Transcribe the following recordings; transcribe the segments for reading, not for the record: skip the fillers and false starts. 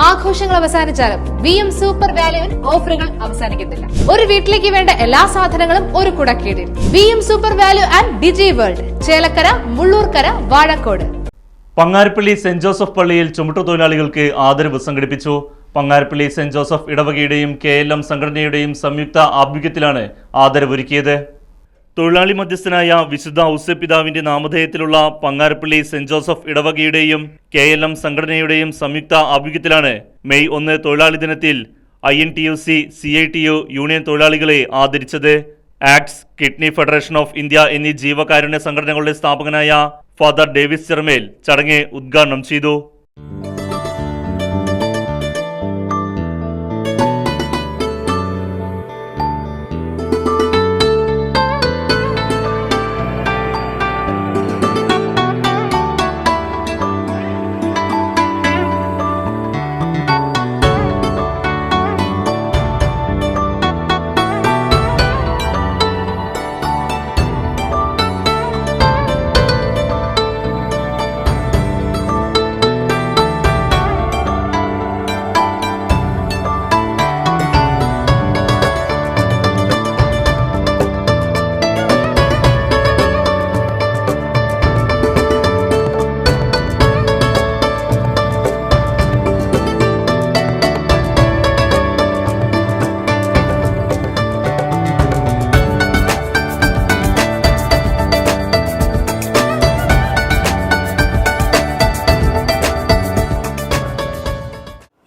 ആഘോഷങ്ങൾ അവസാനിച്ചാലും VM super വാല്യുവിൽ ഓഫറുകൾ അവസാനിക്കുന്നില്ല. ഒരു വീട്ടിലേക്ക് വേണ്ട എല്ലാ സാധനങ്ങളും ഒരു കുടക്കീഴിൽ. VM Super Value and Digi World, Chelakkara, Mullurkara, Vazhakkode. Pangarappally Saint Joseph പള്ളിയിൽ ചുമട്ടുതൊഴിലാളികൾക്ക് ആദരവ് സംഘടിപ്പിച്ചു. പങ്ങാരപ്പള്ളി സെന്റ് ജോസഫ് ഇടവകയുടെയും KLM സംഘടനയുടെയും സംയുക്ത ആഭിമുഖ്യത്തിലാണ് ആദരവൊരുക്കിയത്. തൊഴിലാളി മധ്യസ്ഥനായ വിശുദ്ധ ഔസേപ്പിതാവിന്റെ നാമധേയത്തിലുള്ള പങ്ങാരപ്പള്ളി സെന്റ് ജോസഫ് ഇടവകയുടെയും KLM സംഘടനയുടെയും സംയുക്ത ആഭിമുഖ്യത്തിലാണ് മെയ് 1 തൊഴിലാളി ദിനത്തിൽ INTUC, CITU യൂണിയൻ തൊഴിലാളികളെ ആദരിച്ചത്. ACTS, kidney federation of India എന്നീ ജീവകാരുണ്യ സംഘടനകളുടെ സ്ഥാപകനായ ഫാദർ ഡേവിസ് ചെറുമേൽ ചടങ്ങ് ഉദ്ഘാടനം ചെയ്തു.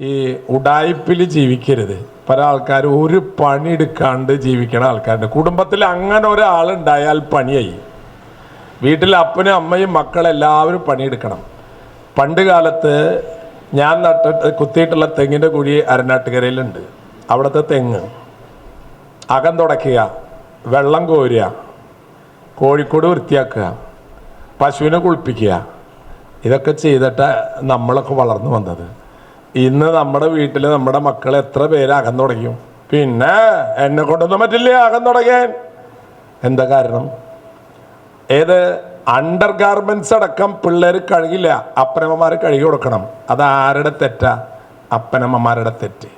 ഈ ഉടായ്പിൽ ജീവിക്കരുത്. പല ആൾക്കാർ ഒരു പണി എടുക്കാണ്ട് ജീവിക്കണ ആൾക്കാരുണ്ട്. കുടുംബത്തിൽ അങ്ങനെ ഒരാളുണ്ടായാൽ പണിയായി. വീട്ടിൽ അപ്പനും അമ്മയും മക്കളെല്ലാവരും പണിയെടുക്കണം. പണ്ട് കാലത്ത് ഞാൻ കുത്തിയിട്ടുള്ള തെങ്ങിൻ്റെ കുഴി അരനാട്ടുകരയിലുണ്ട്. അവിടുത്തെ തെങ്ങ് അകം തുടയ്ക്കുക, വെള്ളം കോരുക, കോഴിക്കോട് വൃത്തിയാക്കുക, പശുവിനെ കുളിപ്പിക്കുക, ഇതൊക്കെ ചെയ്തിട്ട് നമ്മളൊക്കെ വളർന്നു വന്നത്. ഇന്ന് നമ്മുടെ വീട്ടിൽ നമ്മുടെ മക്കൾ എത്ര പേര് അകം തുടയ്ക്കും? പിന്നെ എന്നെ കൊണ്ടൊന്നും പറ്റില്ല അകം തുടയ്ക്കാൻ. എന്താ കാരണം? ഏത് അണ്ടർ ഗാർമെന്റ്സ് അടക്കം പിള്ളേർ കഴുകില്ല, അപ്പനമ്മമാർ കഴുകി കൊടുക്കണം. അത് ആരുടെ തെറ്റാ? അപ്പനമ്മമാരുടെ തെറ്റ്.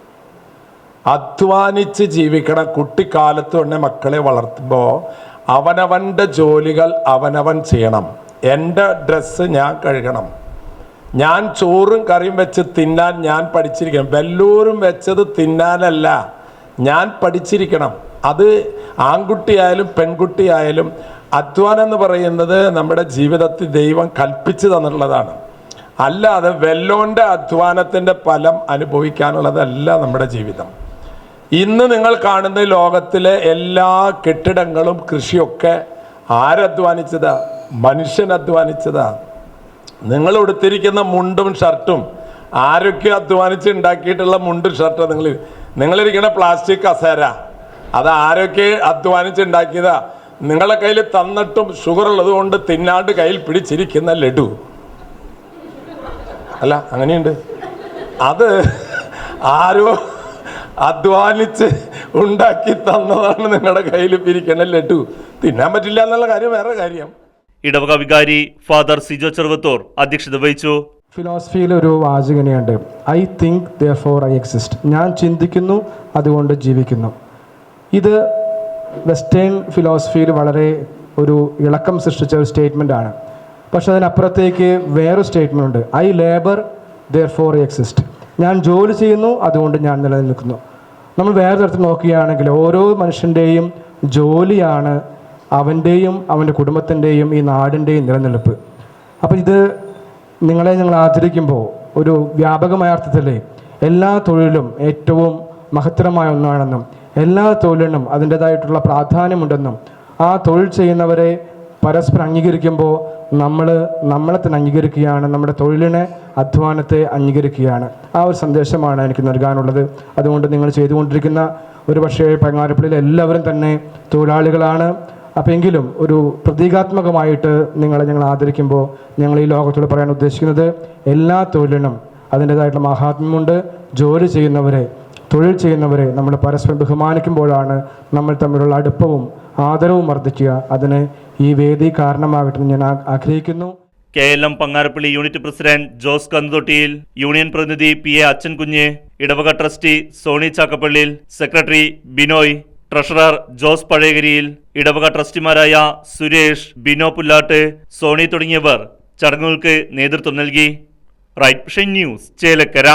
അധ്വാനിച്ച് ജീവിക്കണം. കുട്ടിക്കാലത്ത് തന്നെ മക്കളെ വളർത്തുമ്പോൾ അവനവൻ്റെ ജോലികൾ അവനവൻ ചെയ്യണം. എൻ്റെ ഡ്രസ്സ് ഞാൻ കഴുകണം. ഞാൻ ചോറും കറിയും വെച്ച് തിന്നാൻ ഞാൻ പഠിച്ചിരിക്കണം. വെല്ലൂരും വെച്ചത് തിന്നാനല്ല, ഞാൻ പഠിച്ചിരിക്കണം. അത് ആൺകുട്ടിയായാലും പെൺകുട്ടിയായാലും അധ്വാനം എന്ന് പറയുന്നത് നമ്മുടെ ജീവിതത്തിൽ ദൈവം കൽപ്പിച്ചു തന്നിട്ടുള്ളതാണ്. അല്ലാതെ വെല്ലോൻ്റെ അധ്വാനത്തിൻ്റെ ഫലം അനുഭവിക്കാനുള്ളതല്ല നമ്മുടെ ജീവിതം. ഇന്ന് നിങ്ങൾ കാണുന്ന ലോകത്തിലെ എല്ലാ കെട്ടിടങ്ങളും കൃഷിയൊക്കെ ആരധ്വാനിച്ചതാ? മനുഷ്യൻ അധ്വാനിച്ചതാ. നിങ്ങൾ ഉടുത്തിരിക്കുന്ന മുണ്ടും ഷർട്ടും ആരൊക്കെ അധ്വാനിച്ച് ഉണ്ടാക്കിയിട്ടുള്ള മുണ്ടും ഷർട്ടും? നിങ്ങളിരിക്കുന്ന പ്ലാസ്റ്റിക് കസേര അത് ആരൊക്കെ അധ്വാനിച്ച് ഉണ്ടാക്കിയതാ? നിങ്ങളെ കയ്യിൽ തന്നിട്ടും ഷുഗർ ഉള്ളത് കൊണ്ട് തിന്നാണ്ട് കയ്യിൽ പിടിച്ചിരിക്കുന്ന ലഡു അല്ല, അങ്ങനെയുണ്ട്. അത് ആരോ അധ്വാനിച്ച് ഉണ്ടാക്കി തന്നതാണ് നിങ്ങളുടെ കയ്യിൽ പിരിക്കുന്ന ലഡു. തിന്നാൻ പറ്റില്ല എന്നുള്ള കാര്യം വേറെ കാര്യം. ഇടവക വികാരി ഫാദർ സിജോ ചെറുവത്തൂർ അധ്യക്ഷത വഹിച്ചു. ഫിലോസഫിയിൽ ഒരു വാചകനെയുണ്ട്, I think therefore I exist. ഞാൻ ചിന്തിക്കുന്നു, അതുകൊണ്ട് ജീവിക്കുന്നു. ഇത് വെസ്റ്റേൺ ഫിലോസഫിയിൽ വളരെ ഒരു ഇളക്കം സൃഷ്ടിച്ച ഒരു സ്റ്റേറ്റ്മെൻ്റ് ആണ്. പക്ഷെ അതിനപ്പുറത്തേക്ക് വേറൊരു സ്റ്റേറ്റ്മെൻ്റ് ഉണ്ട്, I labour therefore I exist. ഞാൻ ജോലി ചെയ്യുന്നു, അതുകൊണ്ട് ഞാൻ നിലനിൽക്കുന്നു. നമ്മൾ വേറെ തരത്തിൽ നോക്കുകയാണെങ്കിൽ ഓരോ മനുഷ്യൻ്റെയും ജോലിയാണ് അവൻ്റെയും അവൻ്റെ കുടുംബത്തിൻ്റെയും ഈ നാടിൻ്റെയും നിലനിൽപ്പ്. അപ്പോൾ ഇത് ഞങ്ങൾ ആചരിക്കുമ്പോൾ ഒരു വ്യാപകമായ അർത്ഥത്തിൽ എല്ലാ തൊഴിലും ഏറ്റവും മഹത്തരമായ ഒന്നാണെന്നും എല്ലാ തൊഴിലിനും അതിൻ്റേതായിട്ടുള്ള പ്രാധാന്യമുണ്ടെന്നും ആ തൊഴിൽ ചെയ്യുന്നവരെ പരസ്പരം അംഗീകരിക്കുമ്പോൾ നമ്മളെ തന്നെ അംഗീകരിക്കുകയാണ്, നമ്മുടെ തൊഴിലിനെ, അധ്വാനത്തെ അംഗീകരിക്കുകയാണ്. ആ ഒരു സന്ദേശമാണ് എനിക്ക് നൽകാനുള്ളത്. അതുകൊണ്ട് നിങ്ങൾ ചെയ്തുകൊണ്ടിരിക്കുന്ന ഒരു പക്ഷേ പങ്ങാരപ്പള്ളിയിൽ എല്ലാവരും തന്നെ തൊഴിലാളികളാണ്. അപ്പോൾ എങ്കിലും ഒരു പ്രതീകാത്മകമായിട്ട് ഞങ്ങൾ ആദരിക്കുമ്പോൾ ഞങ്ങൾ ഈ ലോകത്തോട് പറയാൻ ഉദ്ദേശിക്കുന്നത് എല്ലാ തൊഴിലിനും അതിൻ്റേതായിട്ടുള്ള മഹാത്മ്യമുണ്ട്. ജോലി ചെയ്യുന്നവരെ, തൊഴിൽ ചെയ്യുന്നവരെ നമ്മൾ പരസ്പരം ബഹുമാനിക്കുമ്പോഴാണ് നമ്മൾ തമ്മിലുള്ള അടുപ്പവും ആദരവും വർദ്ധിക്കുക. അതിന് ഈ വേദി കാരണമാകട്ടെ ഞാൻ ആഗ്രഹിക്കുന്നു. KLM Pangarappally unit president Jose Kannuthottiyil, union പ്രതിനിധി PA അച്ഛൻകുഞ്ഞ്, ഇടവക trustee Sony Chakkappallil, secretary Binoy, treasurer Jose Pazhayakariyil, ഇടവക ട്രസ്റ്റിമാരായ സുരേഷ്, ബിനോ പുല്ലാട്ട്, സോണി തുടങ്ങിയവർ ചടങ്ങുകൾക്ക് നേതൃത്വം നൽകി. Right vision news, Chelakkara.